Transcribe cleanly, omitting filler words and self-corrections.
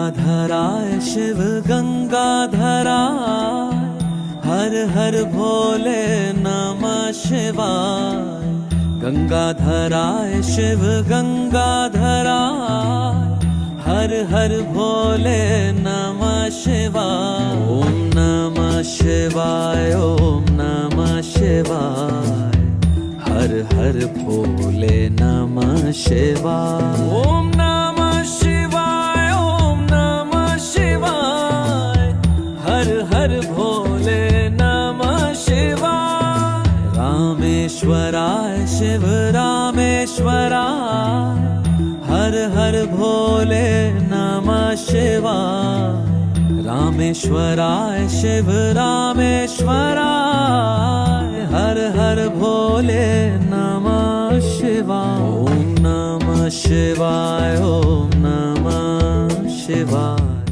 गंगाधराय शिव गंगाधराय, हर हर भोले नमः शिवाय। गंगाधराय शिव गंगाधराय, हर हर भोले नमः शिवाय। ओम नमः शिवाय, ओम नमः शिवाय, हर हर भोले नमः शिवाय। ओम नमः शिवाय, ओम नमः शिवाय, हर हर भोले नमः शिवाय। रामेश्वराय शिव रामेश्वराय, हर हर भोले नमः शिवाय। रामेश्वराय शिव रामेश्वराय, हर हर भोले नमः शिवाय। ओम नमः शिवाय, ओम नमः शिवाय।